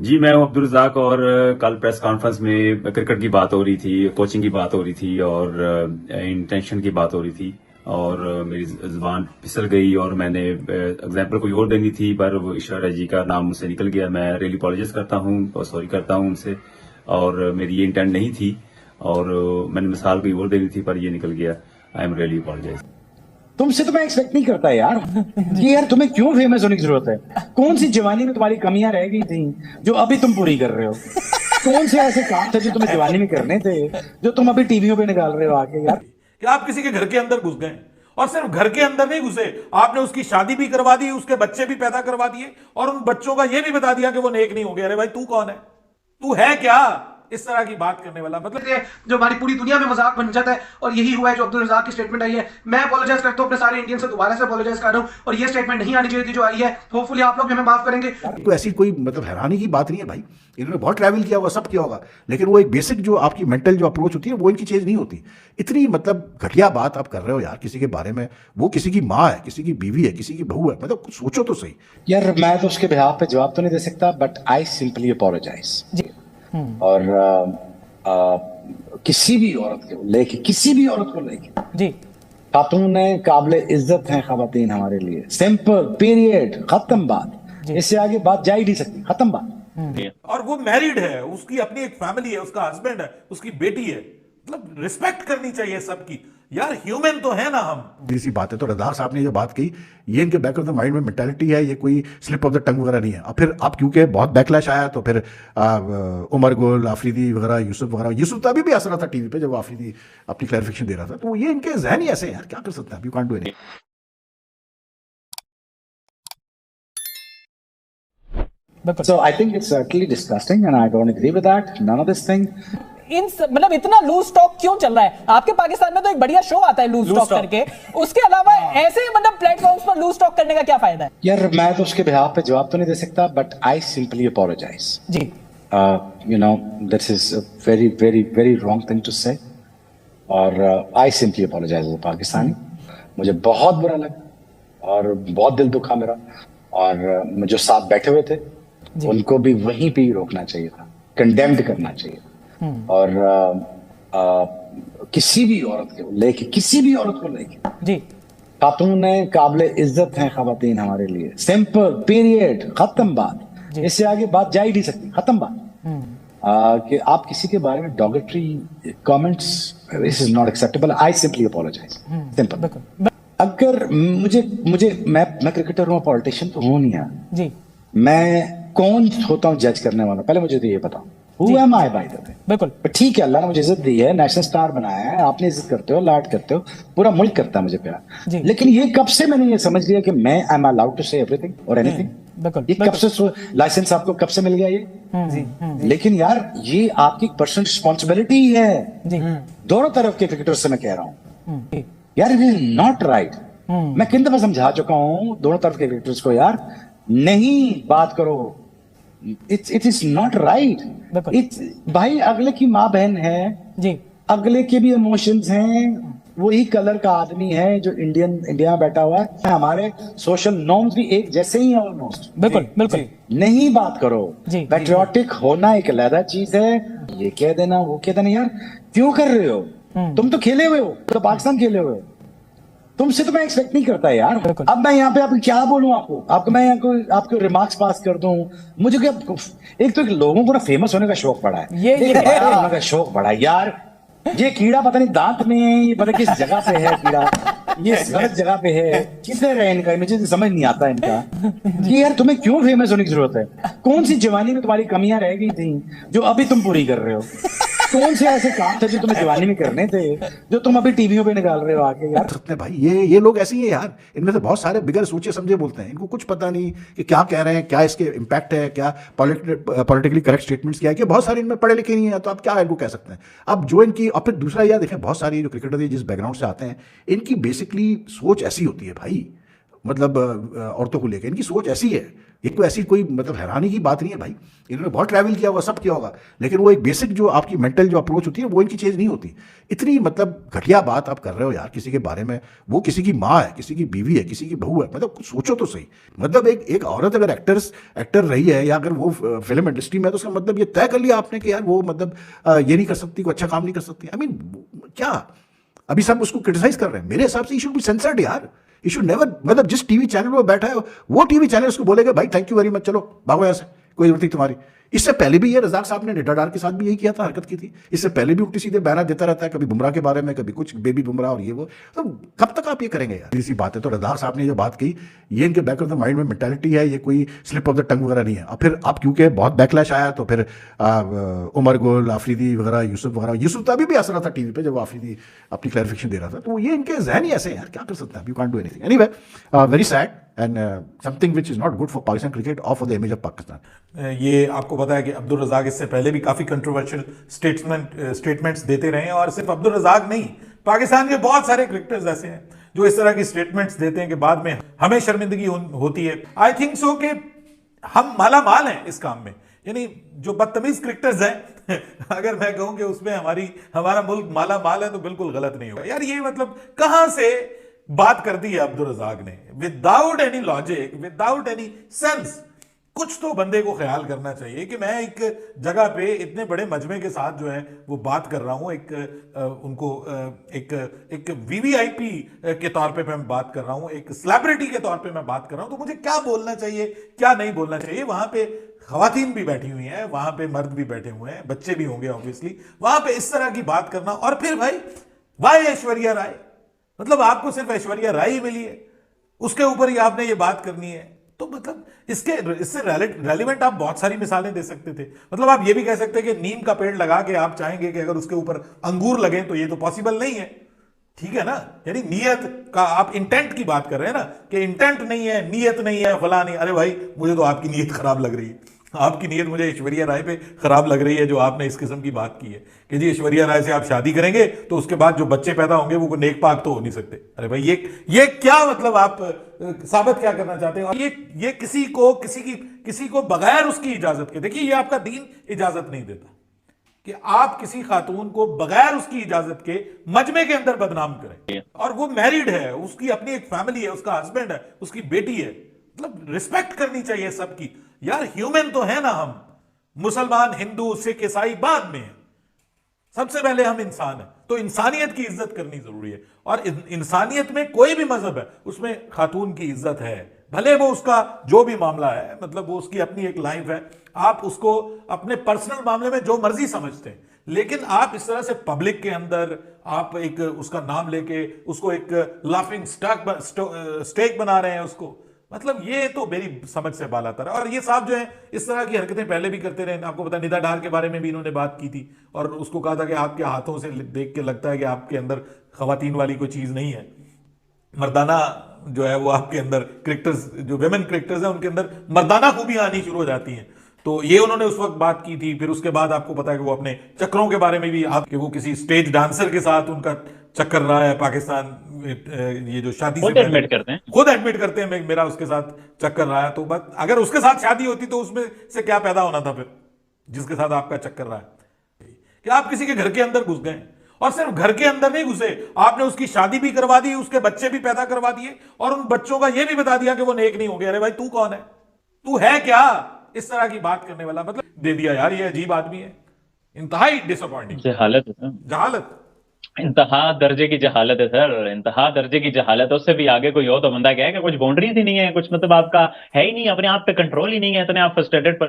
जी, मैं हूं अब्दुल रज़ाक और कल प्रेस कॉन्फ्रेंस में क्रिकेट की बात हो रही थी, कोचिंग की बात हो रही थी और इंटेंशन की बात हो रही थी और मेरी ज़ुबान फिसल गई और मैंने एग्जाम्पल कोई और देनी थी पर वो ईश्वर जी का नाम मुझसे निकल गया। मैं रियली अपॉलोजाइज करता हूं और सॉरी करता हूं उनसे और मेरी ये इंटेंट नहीं थी और मैंने मिसाल कोई और देनी थी पर ये निकल गया। I am really apologise. तुमसे तो मैं एक्सपेक्ट नहीं करता यार कि यार तुम्हें क्यों फेमस होने की जरूरत है। कौन सी जवानी में तुम्हारी कमियां रह गई थी जो अभी तुम पूरी कर रहे हो। कौन से ऐसे काम थे जो तुम्हें जवानी में करने थे जो तुम अभी टीवियों पे निकाल रहे हो आके यार। कि आप किसी के घर के अंदर घुस गए और सिर्फ घर के अंदर नहीं घुसे, आपने उसकी शादी भी करवा दी, उसके बच्चे भी पैदा करवा दिए और उन बच्चों का यह भी बता दिया कि वो नेक नहीं हो गया। अरे भाई तू कौन है, तू है क्या इस तरह की बात करने वाला? मतलब ये जो हमारी पूरी दुनिया में मजाक बन जाता है और यही हुआ है जो अब्दुल रज़ाक की स्टेटमेंट आई है। मैं अपोलोजाइज करता हूं अपने सारे इंडियन से, दोबारा से अपोलोजाइज कर रहा हूं और ये स्टेटमेंट नहीं आनी चाहिए थी जो आई है। होपफुली आप लोग भी हमें माफ करेंगे। तो ऐसी कोई मतलब हैरानी की बात नहीं है भाई, इन्होंने बहुत ट्रैवल किया होगा, सब किया होगा, लेकिन वो एक बेसिक जो आपकी मेंटल जो अप्रोच होती है वो इनकी चेंज नहीं होती। इतनी मतलब घटिया बात आप कर रहे हो यार किसी के बारे में। वो किसी की माँ है, किसी की बीवी है, किसी की बहू है, मतलब कुछ सोचो तो सही यार मैं तो उसके बिहाफ पे जवाब तो नहीं दे सकता बट आई सिंपली अपोलोजाइज। और किसी भी औरत को लेके, किसी भी औरत को लेके जी, खातून काबिल इज्जत हैं खवातीन हमारे लिए। सिंपल, पीरियड, खत्म बात। इससे आगे बात जा ही नहीं सकती, खत्म बात। और वो मैरिड है, उसकी अपनी एक फैमिली है, उसका हस्बैंड है, उसकी बेटी है। मतलब रिस्पेक्ट करनी चाहिए सबकी यार, ह्यूमन तो है ना हम। सी बात है। तो रज़ाक साहब ने जो बात कही ये इनके बैक ऑफ द माइंड में मेंटालिटी है, ये कोई स्लिप ऑफ द टंग वगैरह नहीं है। और फिर अब क्योंकि बहुत बैकलैश आया तो फिर उमर गुल, आफरीदी वगैरह, यूसुफ तो अभी भी हंस रहा था टीवी पे जब आफरीदी अपनी क्लैरिफिकेशन दे रहा था। तो ये इनके जहन ही ऐसे हैं यार, क्या कर सकते हैं, you can't do anything. So I think it's certainly disgusting and I don't agree with that. None of this thing. मतलब इतना लूज टॉक क्यों चल रहा है आपके पाकिस्तान में? तो एक बढ़िया शो आता है लूज टॉक करके, उसके अलावा ऐसे मतलब प्लेटफॉर्म्स पर लूज टॉक करने का क्या फायदा है? यार मैं तो उसके बिहाफ पे जवाब तो नहीं दे सकता बट आई सिंपली अपोलोजाइज। जी, you know this is a very very very wrong thing to say और I simply apologise as Pakistani. मुझे बहुत बुरा लगा और बहुत दिल दुखा मेरा और जो साथ बैठे हुए थे उनको भी वहीं पे ही रोकना चाहिए था, कंडेम्ड करना चाहिए था। और किसी भी औरत को लेके, किसी भी औरत को लेके जी, खातून काबिल इज्जत हैं खवातीन हमारे लिए। सिंपल, पीरियड, खत्म बात। इससे आगे बात जा ही नहीं सकती, खत्म बात। कि आप किसी के बारे में derogatory comments, this is not acceptable. I simply apologize, simple. अगर मैं क्रिकेटर हूँ, पॉलिटिशियन तो हूँ नहीं यार जी। मैं कौन होता हूँ जज करने वाला? पहले मुझे तो ये बताओ, Who am I by the way? बिल्कुल। ठीक है, अल्लाह ने मुझे इज्जत दी है, नेशनल स्टार बनाया है, आपने इज्जत करते हो, लाड करते हो, पूरा मुल्क करता है मुझे प्यार। लेकिन ये कब से मैंने ये समझ लिया कि मैं आई एम अलाउड टू से एवरीथिंग और एनीथिंग? बिल्कुल। ये कब से लाइसेंस आपको कब से मिल गया ये? लेकिन यार ये आपकी पर्सनल रिस्पॉन्सिबिलिटी है दोनों तरफ के क्रिकेटर से मैं कह रहा हूँ यार, इट इज नॉट राइट। मैं कितनी दफा समझा चुका हूँ दोनों तरफ के क्रिकेटर्स को, यार नहीं बात करो, इट इज नॉट राइट। भाई अगले की माँ बहन है जी, अगले के भी इमोशंस हैं, वही कलर का आदमी है जो इंडिया में बैठा हुआ है। हमारे सोशल नॉर्म्स भी एक जैसे ही हैं ऑलमोस्ट। बिल्कुल बिल्कुल। नहीं बात करो, पैट्रियोटिक होना एक अलग चीज है, ये कह देना वो कह देना, यार क्यों कर रहे हो? तुम तो खेले हुए हो, तो पाकिस्तान खेले हुए हो, तुमसे तो मैं एक्सपेक्ट नहीं करता यार। अब मैं यहाँ पे आपको क्या बोलूं, आपको मैं आपको रिमार्क्स पास कर दूं? मुझे क्या, एक तो लोगों को ना फेमस होने का शौक पड़ा है, ये होने का शौक पड़ा है यार। ये कीड़ा पता नहीं दांत में है, ये पता किस जगह पे है कीड़ा, ये गलत जगह पे है, किधर है इनका, मुझे समझ नहीं आता इनका कि यार तुम्हें क्यों फेमस होने की जरूरत है। कौन सी जवानी में तुम्हारी कमियां रह गई थी जो अभी तुम पूरी कर रहे हो? कौन से ऐसे काम थे जो तुम्हें जवानी में करने थे जो तुम अभी टीवियों पे निकाल रहे हो आके यार? सकते हैं भाई, ये लोग ऐसे ही हैं यार। इनमें से बहुत सारे बिगर सोचे समझे बोलते हैं, इनको कुछ पता नहीं कि क्या कह रहे हैं, क्या इसके इम्पैक्ट है, क्या पॉलिटिकली करेक्ट स्टेटमेंट्स क्या है, कि बहुत सारे इनमें पढ़े लिखे नहीं है, तो आप क्या इनको कह सकते हैं। अब जो इनकी, और फिर दूसरा यार देखें, बहुत सारे जो क्रिकेटर जिस बैकग्राउंड से आते हैं इनकी बेसिकली सोच ऐसी होती है भाई, मतलब औरतों को लेकर। इनकी सोच ऐसी है, ये कोई ऐसी कोई मतलब हैरानी की बात नहीं है भाई। इन्होंने बहुत ट्रैवल किया होगा, सब किया होगा, लेकिन वो एक बेसिक जो आपकी मेंटल जो अप्रोच होती है वो इनकी चेंज नहीं होती। इतनी मतलब घटिया बात आप कर रहे हो यार किसी के बारे में। वो किसी की माँ है, किसी की बीवी है, किसी की बहू है, मतलब कुछ सोचो तो सही। मतलब एक औरत अगर एक्टर रही है या अगर वो फिल्म इंडस्ट्री में है तो उसका मतलब ये तय कर लिया आपने कि यार वो मतलब ये नहीं कर सकती, कोई अच्छा काम नहीं कर सकती। आई मीन क्या अभी सब उसको क्रिटिसाइज कर रहे हैं? मेरे हिसाब से यू शुड बी सेंसर्ड यार। यू शुड नेवर, मतलब जिस टीवी चैनल पर बैठा है वो टीवी चैनल उसको बोलेगा भाई थैंक यू वेरी मच, चलो भागो यहाँ से, कोई जरूरत नहीं तुम्हारी। इससे पहले भी ये रजाक साहब ने निड्डा डार के साथ भी यही किया था, हरकत की थी। इससे पहले भी उल्टी सीधे बयान देता रहता है, कभी बुमराह के बारे में, कभी कुछ बेबी बुमराह और ये वो। तो कब तक आप ये करेंगे यार? इसी बात है। तो रजाक साहब ने जो बात की, ये इनके बैक ऑफ द माइंड में मेंटालिटी है, ये कोई स्लिप ऑफ द टंग वगैरह नहीं है। और फिर आप क्योंकि बहुत बैकलैश आया तो फिर उमर गुल, आफरीदी वगैरह, यूसुफ तो अभी भी हंस रहा था टीवी पे जब आफरीदी अपनी क्लैरिफिकेशन दे रहा था। तो ये इनके जहन ही ऐसे हैं यार, क्या कर सकते हैं, you can't do anything. Anyway, very sad and something which is not good for Pakistan cricket or for the image of Pakistan. ये आपको पता है कि अब्दुल रज़ाक इससे पहले भी काफी कंट्रोवर्शियल स्टेटमेंट्स देते रहे हैं, और सिर्फ अब्दुल रज़ाक नहीं, पाकिस्तान के बहुत सारे क्रिकेटर्स ऐसे हैं जो इस तरह की स्टेटमेंट्स देते हैं कि बाद में हमें शर्मिंदगी होती है। आई थिंक सो कि हम माला माल हैं इस काम में, यानी जो बदतमीज क्रिकेटर्स हैं अगर मैं कहूं कि उसमें हमारा मुल्क माला माल है तो बिल्कुल गलत नहीं होगा यार। ये मतलब कहां से बात कर दी है अब्दुल रज़ाक ने, without any logic, without any sense. कुछ तो बंदे को ख्याल करना चाहिए कि मैं एक जगह पे इतने बड़े मजमे के साथ जो है वो बात कर रहा हूं, एक वीवीआईपी के तौर पे मैं बात कर रहा हूं, एक सेलिब्रिटी के तौर पे मैं बात कर रहा हूं, तो मुझे क्या बोलना चाहिए क्या नहीं बोलना चाहिए। वहां पे खवातीन भी बैठी हुई हैं, वहां पे मर्द भी बैठे हुए हैं, बच्चे भी होंगे ऑब्वियसली, वहां पे इस तरह की बात करना। और फिर भाई वाई ऐश्वर्या राय, मतलब आपको सिर्फ ऐश्वर्या राय ही मिली है, उसके ऊपर ही आपने ये बात करनी है। तो मतलब इससे रेलिवेंट आप बहुत सारी मिसालें दे सकते थे। मतलब आप ये भी कह सकते हैं कि नीम का पेड़ लगा के आप चाहेंगे कि अगर उसके ऊपर अंगूर लगे, तो ये तो पॉसिबल नहीं है, ठीक है ना। यानी नियत का आप इंटेंट की बात कर रहे हैं ना, कि इंटेंट नहीं है, नियत नहीं है, फला नहीं। अरे भाई मुझे तो आपकी नीयत खराब लग रही है, आपकी नीयत मुझे ऐश्वर्या राय पे खराब लग रही है, जो आपने इस किस्म की बात की है कि जी ऐश्वर्या राय से आप शादी करेंगे तो उसके बाद जो बच्चे पैदा होंगे वो नेक पाक तो हो नहीं सकते। अरे भाई ये क्या मतलब आप साबित क्या करना चाहते हैं? और ये किसी को बगैर उसकी इजाजत के, देखिए ये आपका दीन इजाजत नहीं देता कि आप किसी खातून को बगैर उसकी इजाजत के मजमे के अंदर बदनाम करें, और वो मैरिड है, उसकी अपनी एक फैमिली है, उसका हस्बैंड है, उसकी बेटी है। मतलब रिस्पेक्ट करनी चाहिए सबकी यार। ह्यूमन तो है ना हम, मुसलमान, हिंदू, सिख, ईसाई बाद में है, सबसे पहले हम इंसान हैं। तो इंसानियत की इज्जत करनी जरूरी है, और इंसानियत में कोई भी मजहब है उसमें खातून की इज्जत है, भले वो उसका जो भी मामला है, मतलब वो उसकी अपनी एक लाइफ है, आप उसको अपने पर्सनल मामले में जो मर्जी समझते हैं, लेकिन आप इस तरह से पब्लिक के अंदर आप एक उसका नाम लेके उसको एक लाफिंग स्टेक बना रहे हैं उसको, मतलब ये तो मेरी समझ से बालातर है। और ये साहब जो है इस तरह की हरकतें पहले भी करते रहे। आपको पता है निदा डार के बारे में भी इन्होंने बात की थी, और उसको कहा था कि आपके हाथों से देख के लगता है कि आपके अंदर खवातीन वाली कोई चीज नहीं है, मर्दाना जो है वो आपके अंदर क्रिकेटर्स, जो वेमेन क्रिकेटर्स हैं उनके अंदर मर्दाना खूबियां आनी शुरू हो जाती हैं। तो ये उन्होंने उस वक्त बात की थी। फिर उसके बाद आपको पता है कि वो अपने चक्करों के बारे में भी, आपके वो किसी स्टेज डांसर के साथ उनका चक्कर रहा है पाकिस्तान, ये जो शादी से खुद एडमिट करते हैं मेरा उसके साथ चक्कर रहा है। तो बस अगर उसके साथ शादी होती तो उसमें से क्या पैदा होना था फिर, जिसके साथ आपका चक्कर रहा है कि आप किसी के घर के अंदर घुस गए, और सिर्फ घर के अंदर नहीं घुसे, आपने उसकी शादी भी करवा दी, उसके बच्चे भी पैदा करवा दिए, और उन बच्चों का यह भी बता दिया कि वो नेक नहीं होंगे। अरे भाई तू कौन है, तू है क्या इस तरह की बात करने वाला? मतलब दे दिया यार, ये अजीब आदमी है, इंतहाई डिसअपॉइंटिंग जहालत है सर, जहालत, इंतहा दर्जे की जहालत है सर, इंतहा दर्जे की जहालत है। उससे भी आगे कोई हो तो बंदा क्या है कि कुछ बाउंड्रीज ही नहीं है, कुछ मतलब आपका है ही नहीं, अपने आप पे कंट्रोल ही नहीं है, इतने आप फ्रस्ट्रेटेड